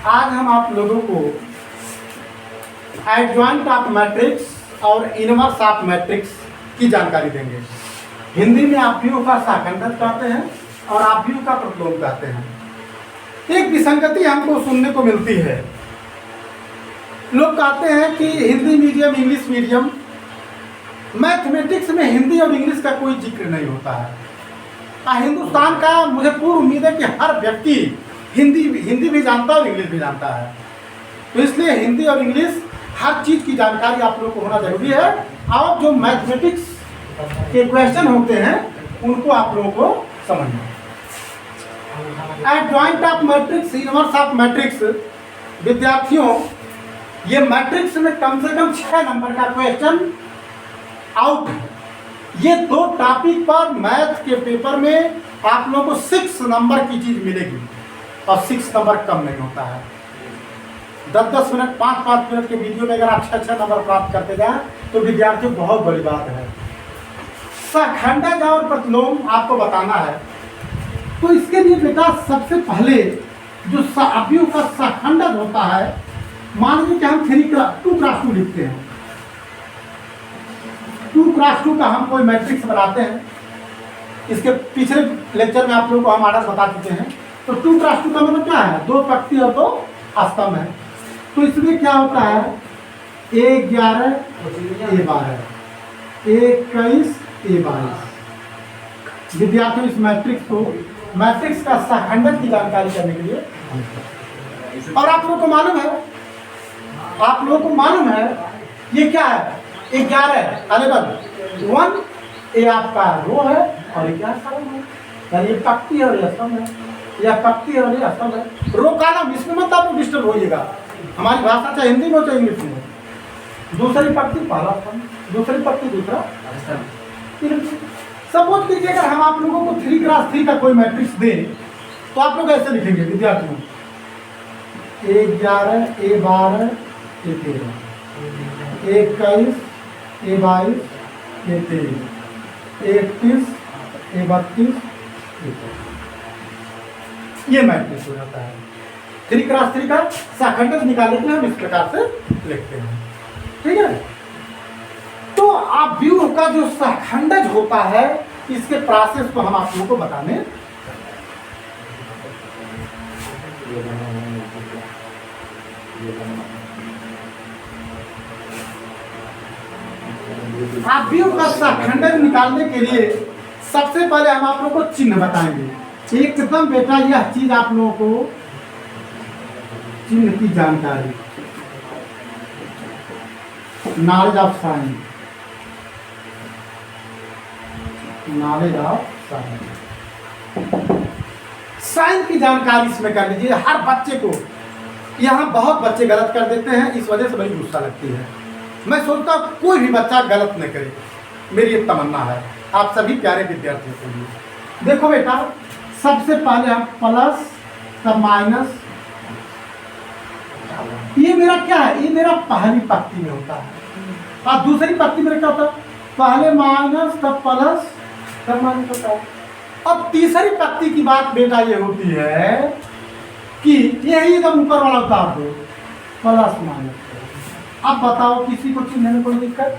आज हम आप लोगों को एडजॉइंट ऑफ मैट्रिक्स और इनवर्स ऑफ मैट्रिक्स की जानकारी देंगे। हिंदी में आव्यूह का साखंडक कहते हैं और आव्यूह का प्रतिलोम कहते हैं। एक विसंगति हमको सुनने को मिलती है। लोग कहते हैं कि Hindi medium, English medium, mathematics में हिंदी और इंग्लिश का कोई जिक्र नहीं होता है। हिंदुस्तान का मुझे पूर्ण उम्मीद है कि हर व्यक्ति हिंदी भी जानता है और इंग्लिश भी जानता है। तो इसलिए हिंदी और इंग्लिश हर चीज़ की जानकारी आप लोगों को होना जरूरी है। और जो मैथमेटिक्स के क्वेश्चन होते हैं उनको आप लोगों को समझना। Adjoint of matrix, inverse of matrix, विद्यार्थियों ये मैट्रिक्स में कम से कम 6 नंबर का क्वेश्चन आउट है। ये 2 टॉपिक पर मैथ के पेपर में आप लोगों को 6 नंबर की चीज मिलेगी और 6 नंबर कम नहीं होता है। 10-10 मिनट, 5-5 मिनट के वीडियो में अगर आप 6 नंबर प्राप्त करते जाएं तो विद्यार्थियों बहुत बड़ी बात है। साखंडक और प्रतिलोम आपको बताना है। तो इसके लिए बेटा सबसे पहले जो आव्यूह का साखंडक होता है, मान लीजिए कि हम 2x2 लिखते हैं। 2x2 का हम कोई मैट्रिक्स बनाते हैं। इसके पिछले लेक्चर में आप लोगों को हम आर्डर बता चुके हैं। तो 2x2 का मतलब क्या है? 2 पंक्ति और 2 स्तंभ है। तो इसमें क्या होता है? 11 A12, 21 A22। विद्यार्थियों इस मैट्रिक्स का साखंडक की जानकारी करने के लिए, और आप लोगों को मालूम है ये क्या है? 11 11 1 ये आपका रो है और 11 कॉलम है, यानी ये पंक्ति और ये स्तंभ है, या पंक्ति और ये स्तंभ है। रो कॉलम इसमें मत आप डिस्टर्ब होइएगा। हमारी भाषा चाहे हिंदी में हो चाहे इंग्लिश में हो। दूसरी पंक्ति पहला स्तंभ, दूसरी पंक्ति दूसरा स्तंभ। सपोज कीजिए अगर हम आप लोगों को 3x3 का कोई मैट्रिक्स दें तो आप लोग ऐसे लिखेंगे विद्यार्थियों: 11 A12 A13, 21 A22 A23, 31 A32 A33। ये मैट्रिक्स हो जाता है। 3x3 का साखंडक निकालने के लिए हम इस प्रकार से लिखते हैं। ठीक है। तो आव्यूह का जो साखंडक होता है इसके प्रोसेस को हम आप लोगों को बताने। आव्यूह का साखंडक निकालने के लिए सबसे पहले हम आप लोगों को चिन्ह बताएंगे। एकदम बेटा यह चीज आप लोगों को चिन्ह की जानकारी, knowledge of sine, knowledge of sine की जानकारी इसमें कर लीजिए। हर बच्चे को, यहाँ बहुत बच्चे गलत कर देते हैं, इस वजह से बड़ी गुस्सा लगती है। मैं सोचता हूँ कोई भी बच्चा गलत न करे, मेरी एक तमन्ना है आप सभी प्यारे विद्यार्थियों के लिए। देखो बेटा, सबसे पहले हम प्लस तब माइनस, ये मेरा क्या है? ये मेरा पहली पंक्ति में होता है। और दूसरी पंक्ति में क्या होता है? पहले माइनस तब प्लस तब माइनस होता है। अब तीसरी पंक्ति की बात बेटा ये होती है कि यही एकदम ऊपर वाला उतार दो, प्लस माइनस। अब बताओ किसी को चिन्ह में कोई दिक्कत?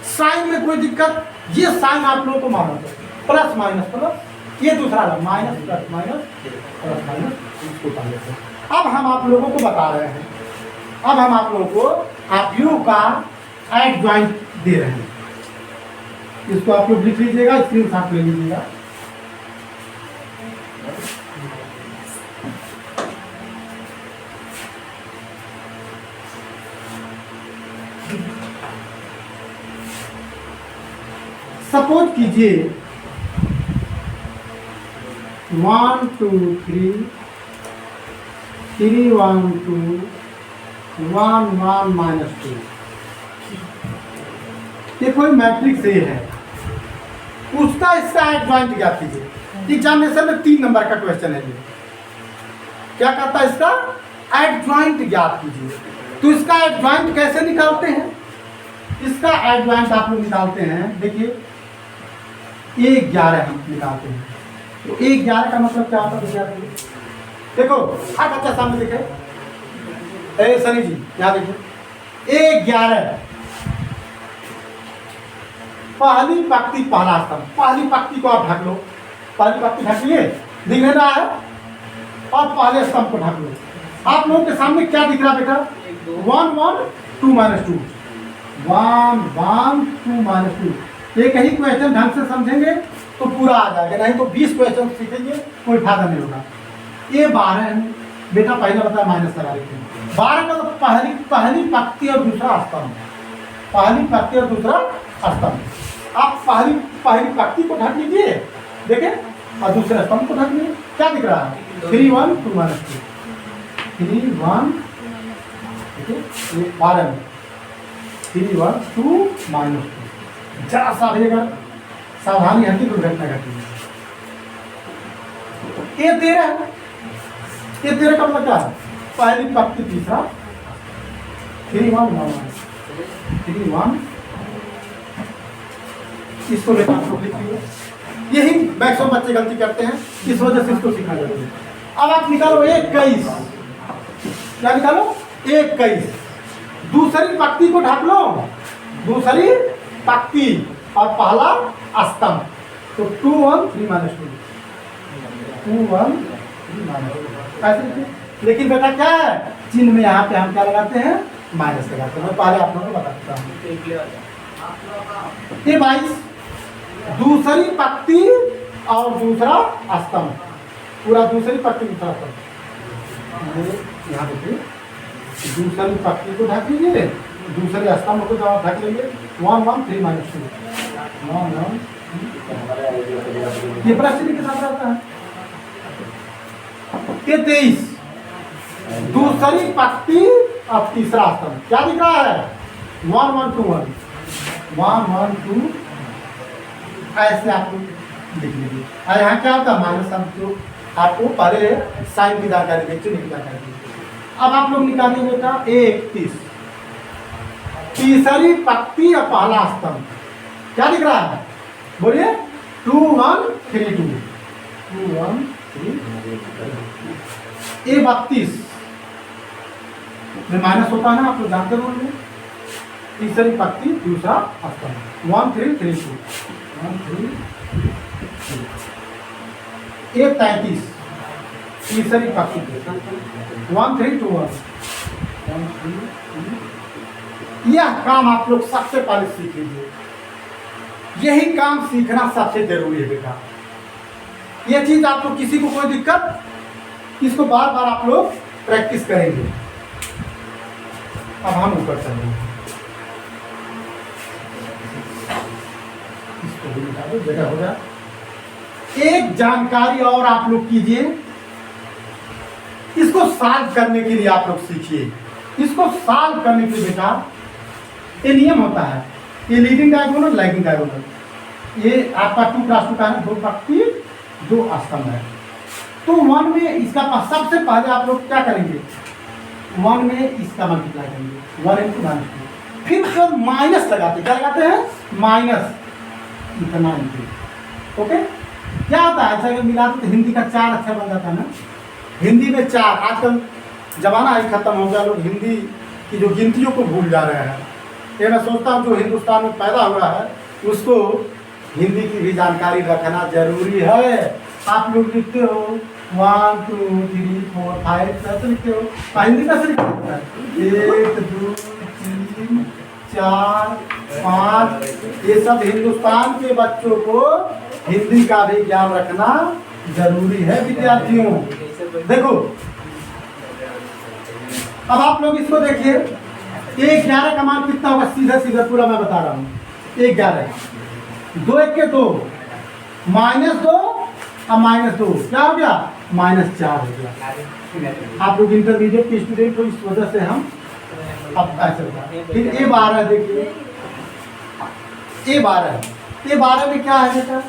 साइन में कोई दिक्कत? ये साइन आप लोगों को मालूम है, प्लस माइनस प्लस, ये दूसरा minus plus minus plus minus, इसको पहले से। अब हम आप लोगों को बता रहे हैं, अब हम आप लोगों को आव्यूह का एडजॉइंट दे रहे हैं। इसको आप लोग लिख लीजिएगा, स्क्रीनशॉट ले लीजिएगा। सपोज कीजिए 1 2 3 3 1 2 1 1 -2। ये कोई मैट्रिक्स ए है, उसका इसका एडजॉइंट ज्ञात कीजिए। एग्जामिनेशन में 3 नंबर का क्वेश्चन है। ये क्या कहता है? इसका एडजॉइंट ज्ञात कीजिए। तो इसका एडजॉइंट कैसे निकालते हैं? इसका एडजॉइंट आप लोग निकालते हैं, देखिए 11 हम निकालते हैं। तो 11 का मतलब क्या होता है? देखो हर बच्चा सामने देखे। ए सनी जी यहाँ देखिए, 11 पहली पंक्ति पहला स्तंभ, पहली पंक्ति को आप ढक लो, पहली पंक्ति ढक लिए, दिख रहा है, और पहले स्तंभ को ढक लो। आप लोगों के सामने क्या दिख रहा है बेटा? 1 1 2 - 2, 1 1 2 - 2। एक ही क्वेश्चन ढंग से समझेंगे तो पूरा आ जाएगा, नहीं तो 20 क्वेश्चन सीखेंगे कोई फायदा नहीं होगा। ये 12 है बेटा, पहले बताया माइनस करा देते हैं। 12 का मतलब पहली पंक्ति और दूसरा स्तंभ, पहली पंक्ति और दूसरा स्तंभ। आप पहली पंक्ति को ढक लीजिए, देखें, और दूसरे स्तंभ को ढक लीजिए। क्या दिख रहा है? 3 1 2 - 2, 3 1, देखिए 12 में 3 1 2 - 2। जरा सा रहेगा, सावधानी हल्की दुर्घटना घटी है। ये 13 है, ये 13 का मतलब क्या है? पहली पंक्ति तीसरा, 3 1 1 3 1, इसको लेकर आप लोग लिखिए। यही मैक्सिमम बच्चे गलती करते हैं, इस वजह से इसको सीखना जरूरी है। अब आप निकालो 21, क्या निकालो? 21। दूसरी पंक्ति को ढक लो, दूसरी पंक्ति और पहला स्तंभ, तो 2 1 3 - 2, 2 1 3 - 2 ऐसे लिखिए। लेकिन बेटा क्या है, चिन्ह में यहाँ पे हम क्या लगाते हैं? माइनस लगाते हैं। मैं पहले आप लोगों को बता देता हूँ। ये 22, दूसरी पंक्ति और दूसरा स्तंभ, पूरा दूसरी पंक्ति दूसरा स्तंभ। यहाँ देखिए, दूसरी पंक्ति को ढक लीजिए, दूसरे स्तंभ को जब ढक लेंगे 1 1 3 - 2, 1 1 ये प्रश्न के साथ रहता है। ये 23, दूसरी पंक्ति और तीसरा स्तंभ, क्या दिख रहा है? 1 1 2 1, 1 1 2, ऐसे आप लोग लिख लीजिए। और यहाँ क्या होता है? माइनस हम जो आपको पहले साइन की जानकारी दी, चिन्ह की जानकारी दी। अब आप लोग निकालिए बेटा 31, तीसरी पंक्ति और पहला स्तंभ, क्या दिख रहा है? बोलिए 2 1 3 2, 2 1 3। ये 32 में माइनस होता है ना, आप लोग जानते होंगे। तीसरी पंक्ति दूसरा स्तंभ, 1 3 3 2, 1 3 3। ये 33, तीसरी पंक्ति 1 3 2 1, 1 3 3। यह काम आप लोग सबसे पहले सीख लीजिए। यही काम सीखना सबसे जरूरी है बेटा। यह चीज आप लोग, किसी को कोई दिक्कत, इसको बार बार आप लोग प्रैक्टिस करेंगे। अब हम ऊपर चलेंगे, इसको भी निकाल दो, जगह हो जाए। एक जानकारी और आप लोग कीजिए, इसको सॉल्व करने के लिए आप लोग सीखिए। इसको सॉल्व करने के लिए बेटा ये नियम होता है, ये लीडिंग डायगोनल, लैगिंग डायगोनल। ये आपका 2 × 2 का है, 2 पंक्ति 2 स्तंभ है। तो 1 में इसका सबसे पहले आप लोग क्या करेंगे? 1 में इसका मल्टीप्लाई करेंगे, 1 × -2। फिर जब माइनस लगाते, क्या लगाते हैं? माइनस इतना इंटू। ओके, क्या होता है? अच्छा मिलाते तो हिंदी का 4 अक्षर बन जाता है ना। हिंदी में 4, आजकल जमाना ही खत्म हो गया, लोग हिंदी की जो गिनतियों को भूल जा रहे हैं। ये मैं सोचता हूँ जो हिंदुस्तान में पैदा हुआ है उसको हिंदी की भी जानकारी रखना जरूरी है। आप लोग लिखते हो 1 2 3 4 5, कैसे लिखते हो? हिंदी कैसे लिखते हो? 1 2 3 4 5। ये सब हिंदुस्तान के बच्चों को हिंदी का भी ज्ञान रखना जरूरी है विद्यार्थियों। देखो अब आप लोग इसको देखिए, 11 का मान कितना होगा? सीधा सीधा पूरा मैं बता रहा हूँ। 11, 2 1 के 2, -2 और -2 क्या हो गया? -4 हो गया। आप लोग इंटरमीडिएट के स्टूडेंट हो, इस वजह से हम अब ऐसे होगा। फिर ये 12 देखिए, ये 12 में क्या है बेटा?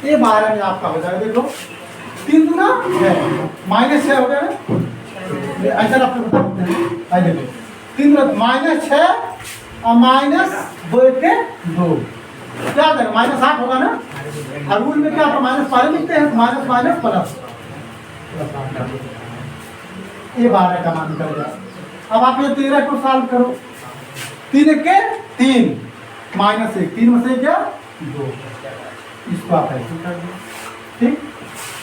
ये 12 में आपका हो जाएगा, देखो 3 दूना -6 हो गया ना। ऐसा आप लोग बता देते हैं, देखो 3 -6 और -2 के 2, क्या करें? -8 होगा ना। और रूल में क्या होता है? माइनस पहले लिखते हैं, माइनस माइनस प्लस, प्लस 8 ये 12 का मान निकल गया। अब आप ये 13 को सॉल्व करो। 3 के 3 माइनस 1, 3 में से क्या 2, इसको आप ऐसे कर दो। ठीक,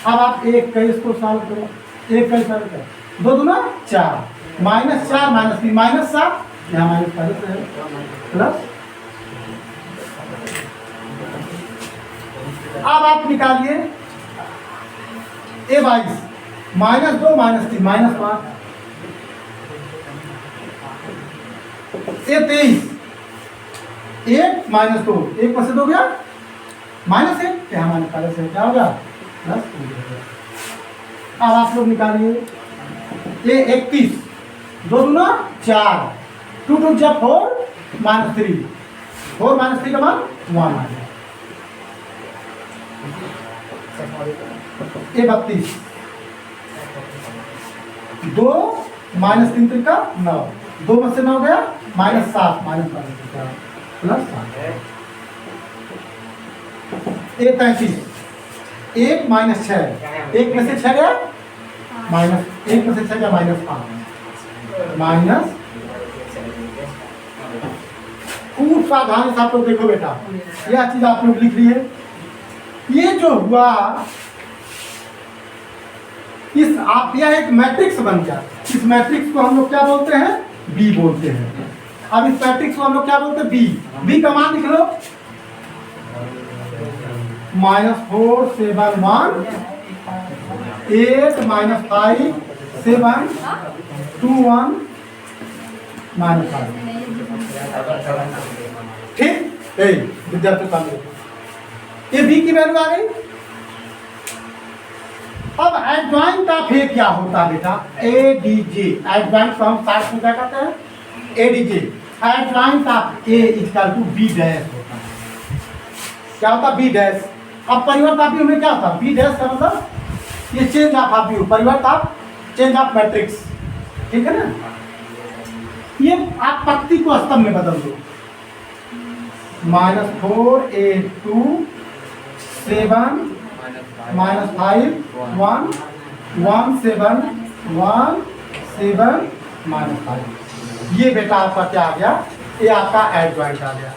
अब आप 21 को सॉल्व करो। 21 सॉल्व करो, 2 दूना 4 माइनस 4 माइनस 3 माइनस 7, यहाँ माइनस पहले से है प्लस। अब आप निकालिए A22 minus 2 minus 3 minus 5, A23 1 minus 2, 1 में से 2 गया माइनस 1, यहाँ माइनस पहले से क्या हो गया प्लस। अब आप लोग निकालिए A31 2 दूना 4, 2 2 जा 4 माइनस 3, 4 माइनस 3 का मान 1 आ गया। A32 2 माइनस 3 3 का 9, 2 में से 9 गया minus 7 minus plus 7। A33 1 minus 6, 1 में से 6 गया माइनस, 1 में से 6 गया माइनस 5 माइनस। खूब सावधानी से आप लोग देखो बेटा, यह चीज आप लोग लिख ली है। ये जो हुआ इस आप यह एक मैट्रिक्स बन गया। इस मैट्रिक्स को हम लोग क्या बोलते हैं, बी बोलते हैं। अब इस मैट्रिक्स को हम लोग क्या बोलते हैं, बी। बी का मान लिख लो -4 7 1 8 -5 7 2 1 -5। ठीक, विद्यार्थी का ये बी की वैल्यू आ गई। अब एडजॉइंट ऑफ ए क्या होता है बेटा, एडीजे। एडजॉइंट को हम साइड में क्या कहते हैं, ADJ. Adjoint of A equal to B dash होता है। क्या होता है, बी डैश। अब परिवर्तापी में क्या होता है, बी डैश का मतलब ये चेंज ऑफ व्यू, परिवर्ताप चेंज ऑफ मैट्रिक्स। ठीक है ना, ये आप पत्ती को स्तंभ में बदल दो। -4 8 2 7 -5 1 1 7 1 7 -5। ये बेटा आपका क्या आ गया, ये आपका एडजॉइंट आ गया।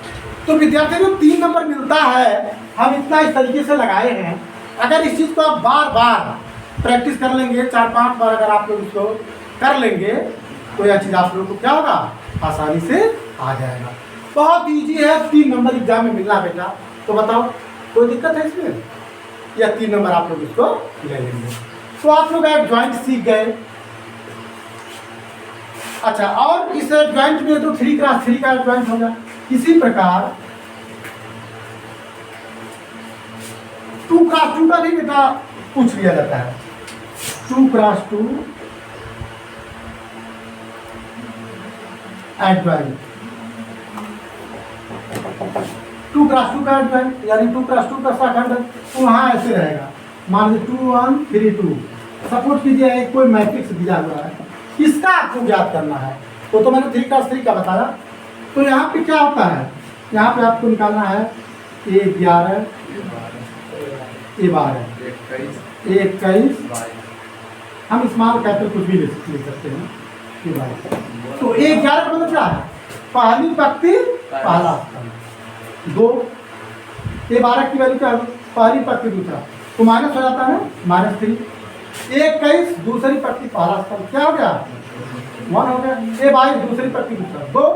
तो विद्यार्थी को 3 नंबर मिलता है। हम इतना इस तरीके से लगाए हैं। अगर इस चीज़ को आप बार बार प्रैक्टिस कर लेंगे, 4-5 बार अगर आप लोग इसको कर लेंगे तो यह चीज़ आप लोगों को क्या होगा, आसानी से आ जाएगा। बहुत इजी है, 3 नंबर एग्जाम में मिलना बेटा। तो बताओ कोई दिक्कत है इसमें, या 3 नंबर आप लोग इसको ले लेंगे। तो आप लोग एडजॉइंट सीख गए। अच्छा, और इस एडजॉइंट में तो 3 क्रॉस 3 का एडजॉइंट होगा। इसी प्रकार 2 क्रॉस 2 का भी बेटा पूछ लिया जाता है। 2 क्रॉस 2 एडजॉइंट, 2 क्रॉस 2 का एडजॉइंट यानी 2 क्रॉस 2 का शाखंड तो वहाँ ऐसे रहेगा। मान लीजिए 2 1 3 2। सपोज कीजिए एक कोई मैट्रिक्स दिया हुआ है, इसका आपको ज्ञात करना है। तो मैंने 3 क्रॉस 3 का बताया। तो यहाँ पे क्या होता है, यहाँ पे आपको निकालना है A11 A12 A21। हम स्मॉल कैपिटल कुछ भी ले सकते हैं। तो A11 का मतलब क्या है, पहली पंक्ति पहला स्तंभ। 2 A12 की वैल्यू क्या है, पहली पंक्ति दूसरा, तो माइनस हो जाता है -3। 21 दूसरी पंक्ति पहला स्तंभ, क्या हो गया 1 हो गया। A22 दूसरी पंक्ति दूसरा 2,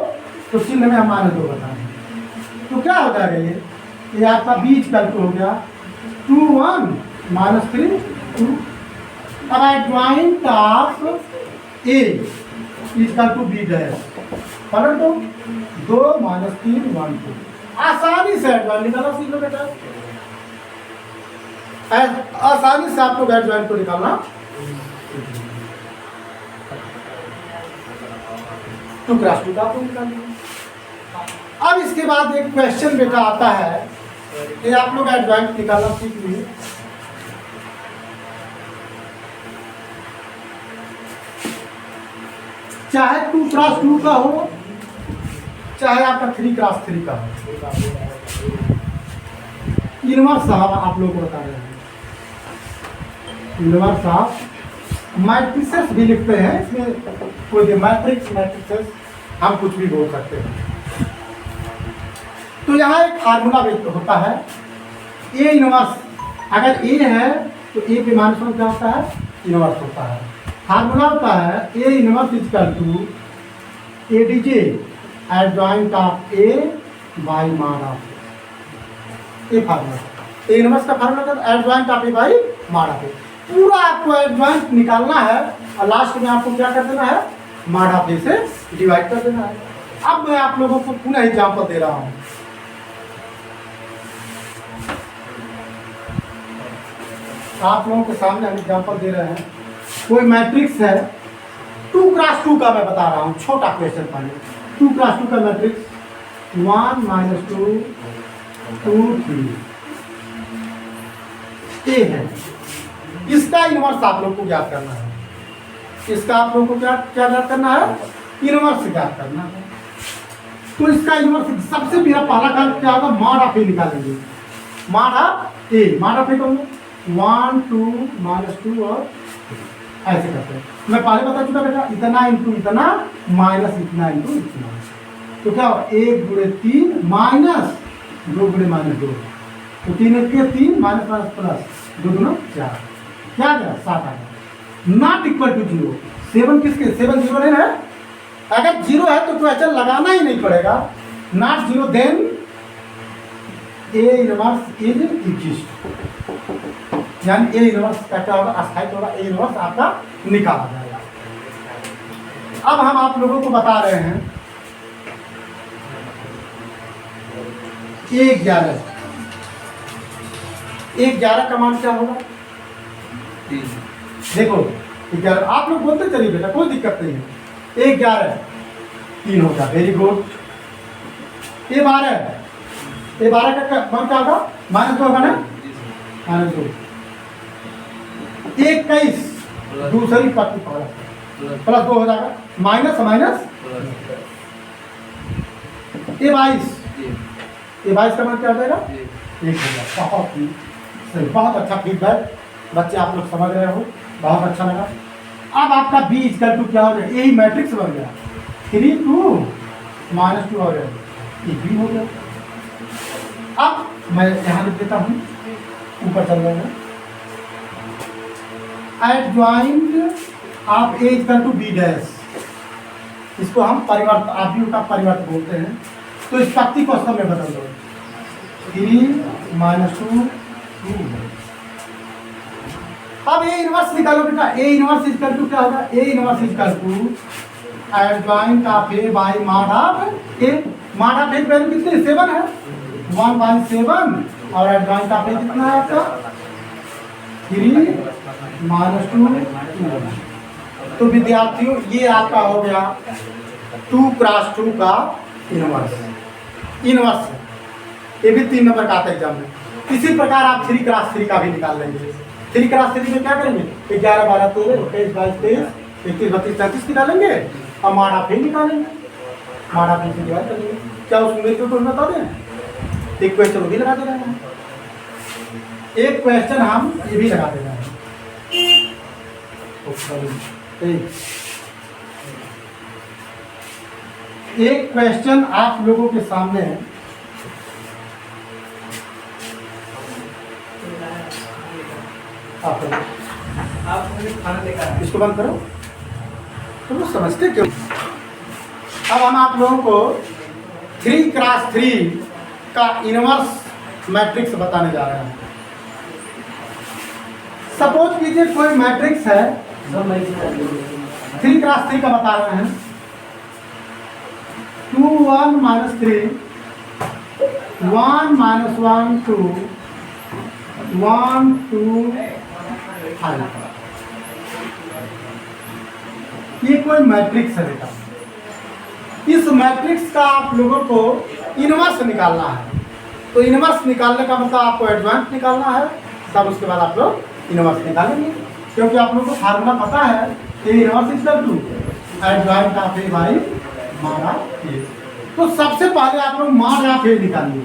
तो चिन्ह में हम -2 बताएंगे। तो क्या हो जाएगा, ये आपका बीच कल्प हो गया 2 1 -3 2। अब adjoint of A equal to B dash, पलट दो 2 -3 1 2। आसानी से एडजॉइंट निकालना सीख लो बेटा। आसानी से आप लोग एडजॉइंट को निकालना। 2 क्रॉस 2 का आपको निकालिए। अब इसके बाद एक क्वेश्चन बेटा आता है कि आप लोग एडजॉइंट निकालना सीख लिए। चाहे 2 क्रॉस 2 का हो, चाहे आपका 3 क्रॉस 3 का हो। इनवर्स साहब आप लोग को बता रहे हैं, इनवर्स ऑफ मैट्रिसेस भी लिखते हैं, इसमें कोई मैट्रिक्स मैट्रिसेस हम कुछ भी बोल सकते हैं। तो यहाँ एक फार्मूला होता है ए इनवर्स, अगर ए है तो ए के मान क्या होता है, इनवर्स होता है। फार्मूला होता है A inverse equal to A D J adjoint of A by mod of A. Formula A inverse का formula adjoint of A by mod of A. पूरा आपको एडजॉइंट निकालना है और लास्ट में आपको क्या कर देना है, मान ऑफ ए से डिवाइड कर देना है। अब मैं आप लोगों को पुनः एग्जाम्पल दे रहा हूँ। आप लोगों के सामने हम एग्जाम्पल दे रहे हैं। कोई मैट्रिक्स है 2x2 का, मैं बता रहा हूँ छोटा क्वेश्चन पहले। 2x2 का मैट्रिक्स 1 - 2 2 3 ए है। इसका इनवर्स आप लोग को ज्ञात करना है। इसका आप लोगों को क्या क्या ज्ञात करना है, इनवर्स ज्ञात करना है। तो इसका इनवर्स सबसे मेरा पहला काम क्या होगा, मॉड ऑफ ए निकालेंगे। Mod of A, mod of A को 1 2 -2 और ऐसे करते हैं। मैं पहले बता चुका बेटा, इतना इंटू इतना माइनस इतना इंटू इतना। तो क्या होगा 1 × 3 माइनस 2 × -2। तो 3 × 3 माइनस माइनस प्लस 2 × 4 क्या गया 7 आ गया। Not equal to 0। 7 किसके, 7 0 नहीं है। अगर 0 है तो क्वेश्चन लगाना ही नहीं पड़ेगा। Not 0 then A inverse is exist, यानी ए इनवर्स का क्या होगा, अस्थायित्व होगा। ए इनवर्स आपका निकाला जाएगा। अब हम आप लोगों को बता रहे हैं ए 11। ए 11 का मान क्या होगा, देखो 11। आप लोग बोलते चलिए बेटा, कोई दिक्कत नहीं है। ए 11 3 होगा, वेरी गुड। ए 12 का मान क्या होगा, -2 होगा ना, -2। 21 दूसरी पक्की प्लस 2 हो जाएगा, माइनस माइनस। ए 22 का मान क्या हो जाएगा, 1 होगा। बहुत ही सही, बहुत अच्छा फीडबैक बच्चे, आप लोग समझ रहे हो, बहुत अच्छा लगा। अब आपका बी इक्वल टू क्या हो गया, यही मैट्रिक्स बन गया। 3 2 -2 हो गया, ये बी हो गया। अब मैं यहाँ लिख देता हूँ, ऊपर चल रहा है adjoint of A equal to B dash. इसको हम परिवर्त, आव्यूह का परिवर्त बोलते हैं। तो इस पक्ति को सब में बदल दो, 3 -2 2। अब ए इनवर्स निकालो बेटा। ए इनवर्स इक्वल टू क्या होगा, A inverse equal to adjoint of A by mod of A. Mod of A की वैल्यू कितनी, 7 है, 1/7। और एडजॉइंट ऑफ ए कितना है आपका, 3 -2 2। तो विद्यार्थियों ये आपका हो गया 2x2 का इनवर्स। इनवर्स ये भी 3 नंबर का आता है एग्जाम में। इसी प्रकार आप 3x3 का भी निकाल लेंगे। 3x3 में क्या करेंगे, 11 12 13 21 22 23 21 32 33 निकालेंगे और मॉड ऑफ ए निकालेंगे। मॉड ऑफ ए से डिवाइड करेंगे। क्या उसमें मेरे को बता दें, एक क्वेश्चन भी लगा दे रहे हैं, एक क्वेश्चन हम ये भी लगा दे रहे हैं। एक क्वेश्चन आप लोगों के सामने है। आप खाना लेकर इसको बंद करो, तो समझते क्यों। अब हम आप लोगों को 3x3 का इनवर्स मैट्रिक्स बताने जा रहे हैं। सपोज कीजिए कोई मैट्रिक्स है, 3x3 का बता रहे हैं। 2 1 -3 1 -1 2 1 2 5। ये कोई मैट्रिक्स है बेटा। इस मैट्रिक्स का आप लोगों को इनवर्स निकालना है। तो इनवर्स निकालने का मतलब आपको एडजॉइंट निकालना है, तब उसके बाद आप लोग इनवर्स निकालेंगे। क्योंकि आप लोगों को फार्मूला पता है कि inverse equal to adjoint of A by mod of A. तो सबसे पहले आप लोग मॉड ऑफ ए निकालिए।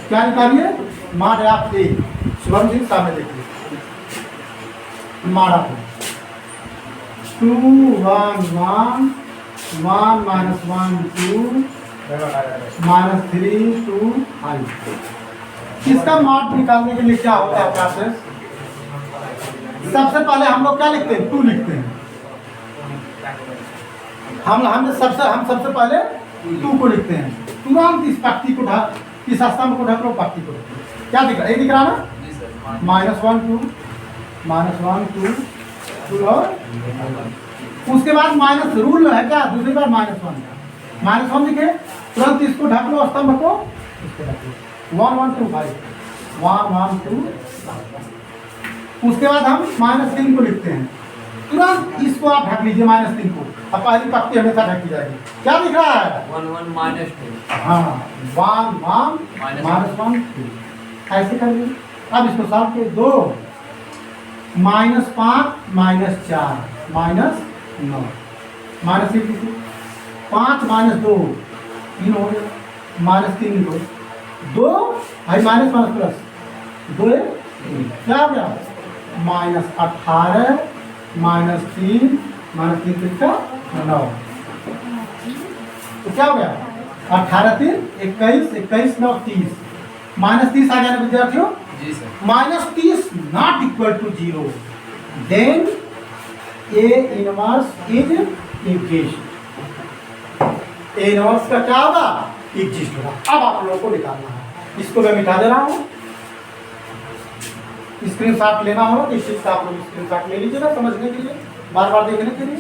क्या निकालिए, मॉड ऑफ ए। शुभम जी सामने देखिए, mod of A. 2 1 1 1 minus 1 2 minus 3 2 5। इसका मॉड निकालने के लिए क्या होता है प्रोसेस? सबसे पहले हम लोग क्या लिखते हैं? 2 लिखते हैं। हम सबसे पहले 2 को लिखते हैं। तुरंत इस पक्ति को इस स्तंभ को ढक लो, पक्ति को ढक लो। क्या दिख रहा है? ये दिख रहा ना? -1 2 -1 2 2 और उसके बाद माइनस रूल है क्या? दूसरी बार -1 लिखे, तुरंत इसको ढक लो, स्तंभ को इसको ढक लो। 1 1 2 5 1 1 2। उसके बाद हम -3 को लिखते हैं, तुरंत इसको आप ढक लीजिए -3 को। अब पहली पक्ति हमेशा ढकी जाएगी। क्या दिख रहा है? 1 1 -2। हाँ 1 1 -1 2 ऐसे कर लीजिए। अब इसको साफ कर 2 -5 -4 -9 -1 5 -2 3 हो गया, -3 लिखो 2 भाई माइनस प्लस 2 क्या हो गया? -18 -3 -3 का 9। तो क्या हो गया? 18 3 21 21 9 30 -30 आ गया ना विद्यार्थियों? जी sir. -30 not equal to 0, then A inverse is exist. A inverse का क्या होगा? एग्जिस्ट होगा। अब आप लोगों को निकालना है। इसको मैं मिटा दे रहा हूँ। स्क्रीनशॉट लेना होगा तो इस चीज का आप लोग स्क्रीनशॉट ले लीजिएगा, समझने के लिए, बार बार देखने के लिए।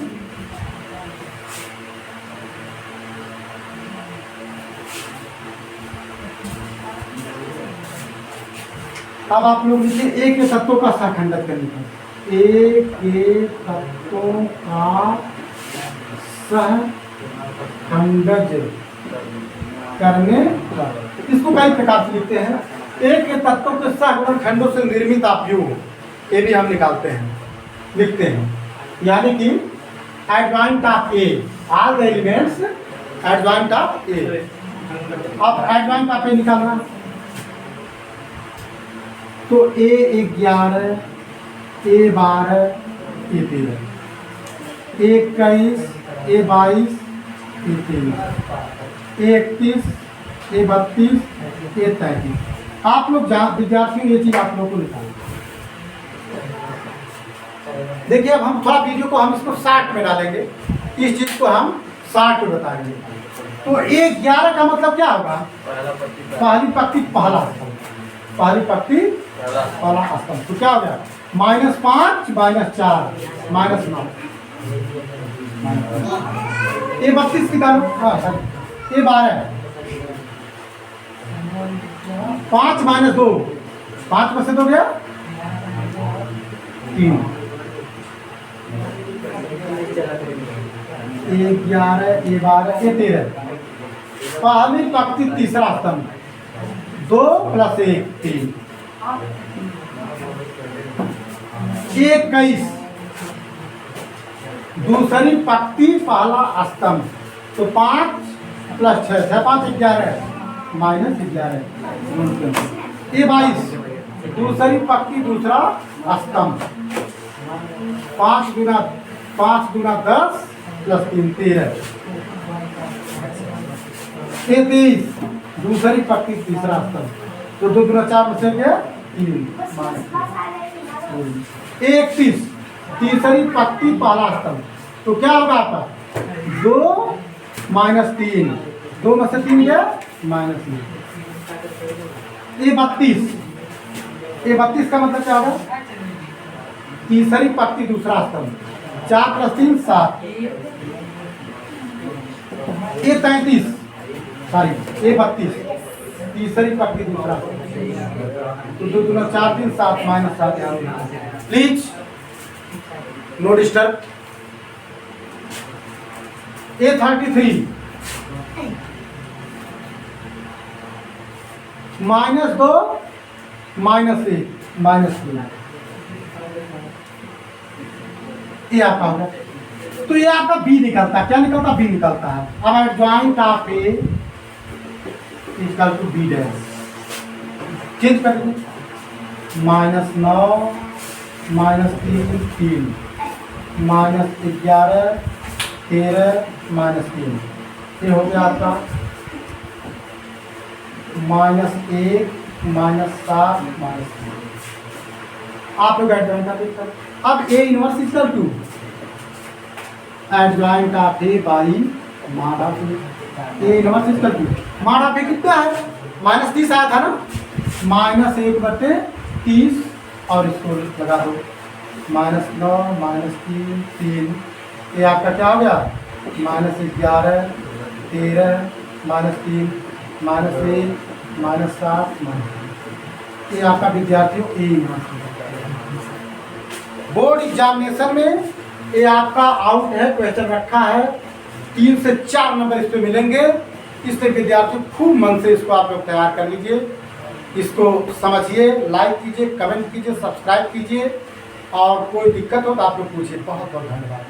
अब आप लोग लिखिए ए के तत्वों का सहखंडक करने का। ए के तत्वों का सहखंडज करने का। इसको कई प्रकार से लिखते हैं। ए के तत्वों के सहगुणनखंडों से निर्मित अपयोग, ये भी हम निकालते हैं, लिखते हैं। यानी कि adjoint of A, all the elements adjoint of A. अब एडजॉइंट ऑफ ए निकालना, तो A11 A12 A13 A21 A22 A23 A31 A32 A33। आप लोग विद्यार्थियों ये चीज आप लोगों को निकालें। देखिए अब हम थोड़ा वीडियो को हम इसको 60 में डालेंगे, इस चीज को हम 60 में बताएंगे। तो 11 का मतलब क्या होगा? पहली पक्ति पहला स्तंभ, पहली पक्ति पहला स्तंभ। तो क्या हो गया? -5 -4 -9। A32 निकालो। हाँ सर A12 5 -2 5 में से 2 गया 3। 11 A12 A13 पहली पक्ति तीसरा स्तंभ 2 + 1 3। 21 दूसरी पक्ति पहला स्तंभ, तो 5 + 6 6 5 11 -11। A22 दूसरी पक्ति दूसरा स्तंभ 5 × 10 + 3 13। A23 दूसरी पक्ति तीसरा स्तंभ, तो 2 × 4 में से गया 3 A31 तीसरी पक्ति पहला स्तंभ, तो क्या होगा आपका? 2 - 3 2 में से 3 गया -1। A32 का मतलब क्या होगा? तीसरी पक्ति दूसरा स्तंभ 4 + 3 7। A33 A32 तीसरी पक्ति दूसरा, तो 2 × 4 3 7 -7। Please no disturb. A33 -2 -1 -3। ये आपका होगा। तो ये आपका बी निकलता है। क्या निकलता? बी निकलता है। अब adjoint of A equal to B dash, change कर दीजिए। -9 -3 3 -11 13 -3, ये हो गया आपका -1 -7 -3। आप लोग एडजॉइंट का देखते हैं। अब A inverse equal to adjoint of A by mod of A। A inverse equal to mod of A कितना है? -30 आया था ना, -1/30 और इसको लगा दो -9 -3 3, ये आपका क्या हो गया? -11 13 -3 -1 -7 -3। ये आपका विद्यार्थियों ए बोर्ड एग्जामिनेशन में ये आपका आउट है, क्वेश्चन रखा है, 3 से 4 नंबर इस पे मिलेंगे। इसलिए विद्यार्थियों खूब मन से इसको आप लोग तैयार कर लीजिए, इसको समझिए, लाइक कीजिए, कमेंट कीजिए, सब्सक्राइब कीजिए, और कोई दिक्कत हो तो आप लोग पूछिए। बहुत बहुत धन्यवाद।